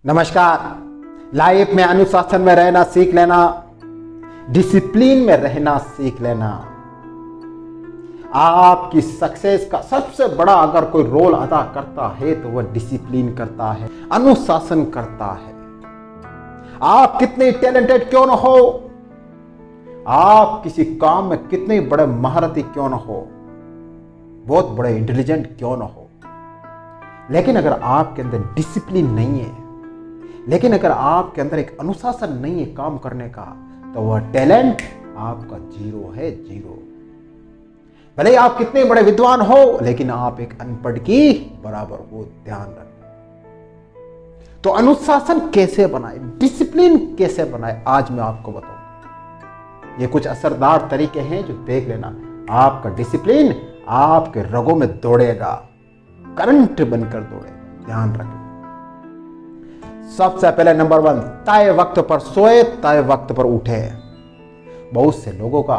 नमस्कार। लाइफ में अनुशासन में रहना सीख लेना, डिसिप्लिन में रहना सीख लेना। आपकी सक्सेस का सबसे बड़ा अगर कोई रोल अदा करता है तो वह डिसिप्लिन करता है, अनुशासन करता है। आप कितने टैलेंटेड क्यों न हो, आप किसी काम में कितने बड़े महारथी क्यों न हो, बहुत बड़े इंटेलिजेंट क्यों न हो, लेकिन अगर आपके अंदर डिसिप्लिन नहीं है, लेकिन अगर आपके अंदर एक अनुशासन नहीं है काम करने का, तो वह टैलेंट आपका जीरो है, जीरो। भले आप कितने बड़े विद्वान हो, लेकिन आप एक अनपढ़ की बराबर हो, ध्यान रखें। तो अनुशासन कैसे बनाए, डिसिप्लिन कैसे बनाए, आज मैं आपको बताऊंगा। ये कुछ असरदार तरीके हैं जो देख लेना, आपका डिसिप्लिन आपके रगों में दौड़ेगा, करंट बनकर दौड़ेगा, ध्यान रखें। सबसे पहले नंबर 1, तय वक्त पर सोए, तय वक्त पर उठे। बहुत से लोगों का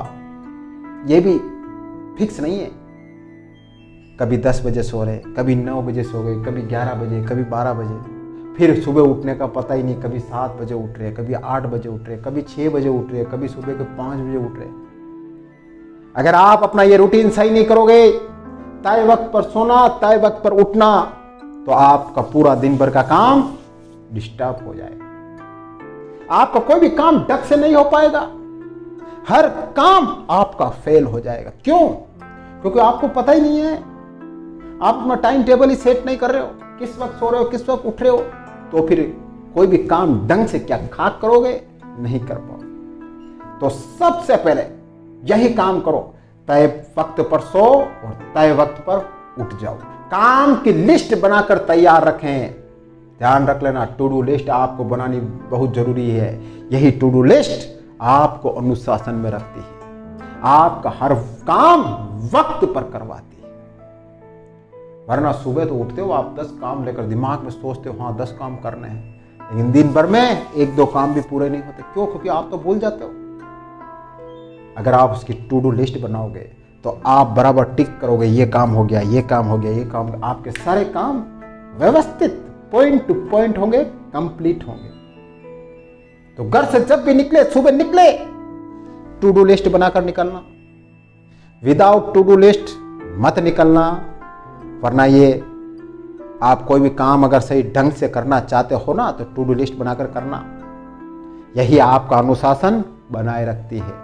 यह भी फिक्स नहीं है, कभी 10 बजे सो रहे, कभी 9 बजे सो गए, कभी 11 बजे, कभी 12 बजे, फिर सुबह उठने का पता ही नहीं, कभी 7 बजे उठ रहे, कभी 8 बजे उठ रहे, कभी 6 बजे उठ रहे, कभी सुबह के 5 बजे उठ रहे। अगर आप अपना ये रूटीन सही नहीं करोगे, तय वक्त पर सोना, तय वक्त पर उठना, तो आपका पूरा दिन भर का काम डिस्टर्ब हो जाएगा, आपका कोई भी काम ढंग से नहीं हो पाएगा, हर काम आपका फेल हो जाएगा। क्यों? क्योंकि आपको पता ही नहीं है, आप अपना टाइम टेबल ही सेट नहीं कर रहे हो, किस वक्त सो रहे हो, किस वक्त उठ रहे हो, तो फिर कोई भी काम ढंग से क्या खाक करोगे, नहीं कर पाओगे। तो सबसे पहले यही काम करो, तय वक्त पर सो और तय वक्त पर उठ जाओ। काम की लिस्ट बनाकर तैयार रखें, ध्यान रख लेना, टू डू लिस्ट आपको बनानी बहुत जरूरी है। यही टू डू लिस्ट आपको अनुशासन में रखती है, आपका हर काम वक्त पर करवाती है। वरना सुबह तो उठते हो आप 10 काम लेकर, दिमाग में सोचते हो हाँ 10 काम करने हैं, लेकिन दिन भर में 1-2 काम भी पूरे नहीं होते। क्यों? क्योंकि आप तो भूल जाते हो। अगर आप उसकी टू डू लिस्ट बनाओगे तो आप बराबर टिक करोगे, ये काम हो गया, ये काम हो गया, ये काम, आपके सारे काम व्यवस्थित पॉइंट टू पॉइंट होंगे, कंप्लीट होंगे। तो घर से जब भी निकले, सुबह निकले, टू डू लिस्ट बनाकर निकलना, विदाउट टू डू लिस्ट मत निकलना। वरना ये आप कोई भी काम अगर सही ढंग से करना चाहते हो ना, तो टू डू लिस्ट बनाकर करना, यही आपका अनुशासन बनाए रखती है।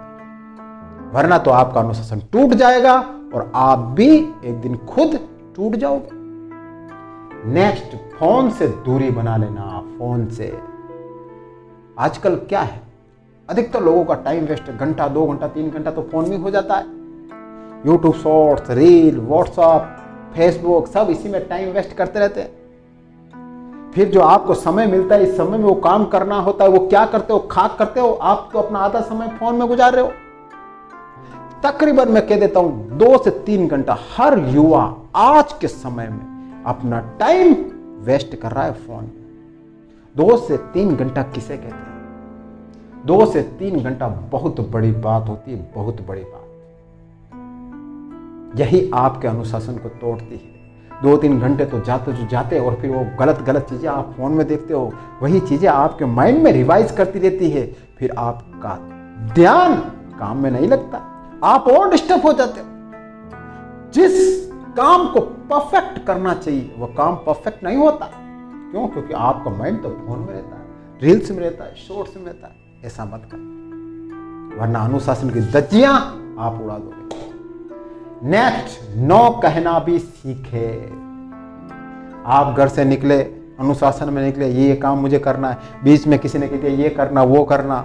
वरना तो आपका अनुशासन टूट जाएगा और आप भी एक दिन खुद टूट जाओगे। नेक्स्ट, फोन से दूरी बना लेना, फोन से। आजकल क्या है, अधिकतर लोगों का टाइम वेस्ट, घंटा 2 घंटा 3 घंटा तो फोन में हो जाता है। YouTube shorts, reel, WhatsApp, Facebook, सब इसी में टाइम वेस्ट करते रहते हैं। फिर जो आपको समय मिलता है, इस समय में वो काम करना होता है, वो क्या करते हो, खाक करते हो। आप तो अपना आधा समय फोन में गुजार रहे हो। तकरीबन मैं कह देता हूं 2 से 3 घंटा हर युवा आज के समय में अपना टाइम वेस्ट कर रहा है फोन। 2 से 3 घंटा किसे कहते हैं? 2 से 3 घंटा बहुत बड़ी बात होती है, बहुत बड़ी बात। यही आपके अनुशासन को तोड़ती है। 2-3 घंटे तो जाते और फिर वो गलत चीजें आप फोन में देखते हो, वही चीजें आपके माइंड में रिवाइज करती रहती है। फिर आपका ध्यान काम में नहीं लगता, आप और डिस्टर्ब हो जाते हो। जिस काम को परफेक्ट करना चाहिए वो काम परफेक्ट नहीं होता। क्यों? क्योंकि आपका माइंड तो फोन में रहता है, रील्स में रहता है, शॉर्ट्स में रहता है। ऐसा मत कर, वरना अनुशासन की धज्जियां आप उड़ा दोगे। नेक्स्ट, नो कहना भी सीखे। आप घर से निकले, अनुशासन में निकले, ये काम मुझे करना है, बीच में किसी ने कह दिया ये करना, वो करना,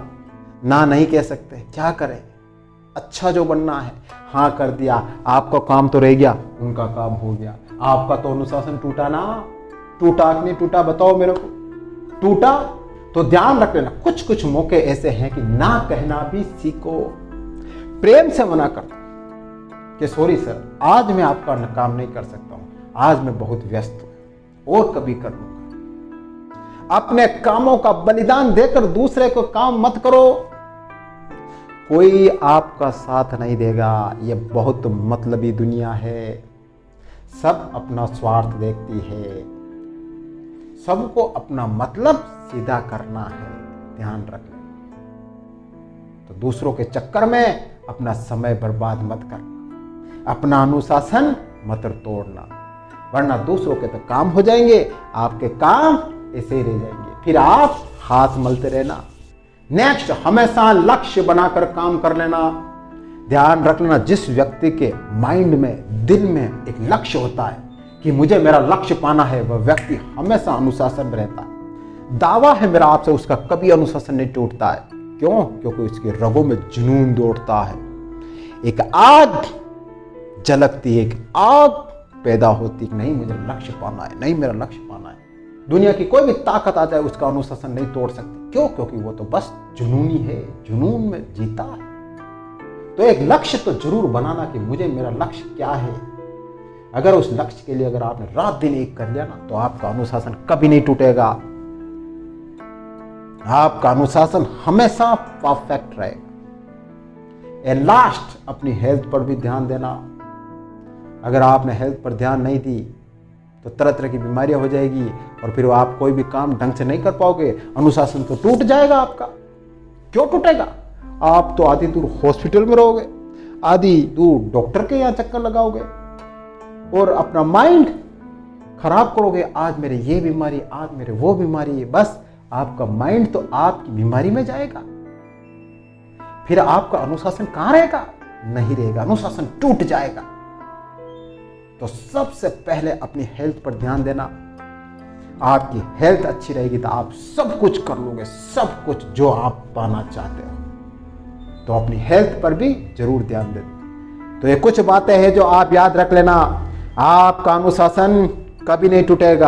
ना नहीं कह सकते, क्या करें? अच्छा जो बनना है, हाँ कर दिया, आपका काम तो रह गया, उनका काम हो गया। आपका तो अनुशासन टूटा ना, टूटा कि नहीं टूटा बताओ मेरे को? टूटा तो ध्यान रख लेना, कुछ मौके ऐसे हैं कि ना कहना भी सीखो। प्रेम से मना कर दो कि सॉरी सर, आज मैं आपका काम नहीं कर सकता हूं, आज मैं बहुत व्यस्त हूं, और कभी कर लूंगा। अपने कामों का बलिदान देकर दूसरे को काम मत करो, कोई आपका साथ नहीं देगा। ये बहुत मतलबी दुनिया है, सब अपना स्वार्थ देखती है। सबको अपना मतलब सीधा करना है, ध्यान रख लेना। तो दूसरों के चक्कर में अपना समय बर्बाद मत करना, अपना अनुशासन मत तोड़ना, वरना दूसरों के तो काम हो जाएंगे, आपके काम ऐसे ही रह जाएंगे, फिर आप हाथ मलते रहना। नेक्स्ट, हमेशा लक्ष्य बनाकर काम कर लेना। ध्यान रख लेना, जिस व्यक्ति के माइंड में, दिल में एक लक्ष्य होता है कि मुझे मेरा लक्ष्य पाना है, वह व्यक्ति हमेशा अनुशासन में रहता है। दावा है मेरा आपसे, उसका कभी अनुशासन नहीं टूटता है। क्यों? क्योंकि उसके रगों में जुनून दौड़ता है। एक आग झलकती है, एक आग पैदा होती है, नहीं मुझे लक्ष्य पाना है, नहीं मेरा लक्ष्य पाना है। दुनिया की कोई भी ताकत आ जाए, उसका अनुशासन नहीं तोड़ सकती। क्यों? क्योंकि वो तो बस जुनूनी है, जुनून में जीता है। तो एक लक्ष्य तो जरूर बनाना कि मुझे मेरा लक्ष्य क्या है। अगर उस लक्ष्य के लिए अगर आपने रात दिन एक कर लिया ना, तो आपका अनुशासन कभी नहीं टूटेगा, आपका अनुशासन हमेशा परफेक्ट रहेगा। एंड लास्ट, अपनी हेल्थ पर भी ध्यान देना। अगर आपने हेल्थ पर ध्यान नहीं दी तो तरह तरह की बीमारियां हो जाएगी और फिर आप कोई भी काम ढंग से नहीं कर पाओगे, अनुशासन तो टूट जाएगा आपका। क्यों टूटेगा? आप तो आधी दूर हॉस्पिटल में रहोगे, आधी दूर डॉक्टर के यहाँ चक्कर लगाओगे और अपना माइंड खराब करोगे। आज मेरे ये बीमारी, आज मेरे वो बीमारी, बस आपका माइंड तो आपकी बीमारी में जाएगा, फिर आपका अनुशासन कहां रहेगा? नहीं रहेगा, अनुशासन टूट जाएगा। तो सबसे पहले अपनी हेल्थ पर ध्यान देना। आपकी हेल्थ अच्छी रहेगी तो आप सब कुछ कर लोगे, सब कुछ जो आप पाना चाहते हो। तो अपनी हेल्थ पर भी जरूर ध्यान देना। तो ये कुछ बातें हैं जो आप याद रख लेना, आपका अनुशासन कभी नहीं टूटेगा।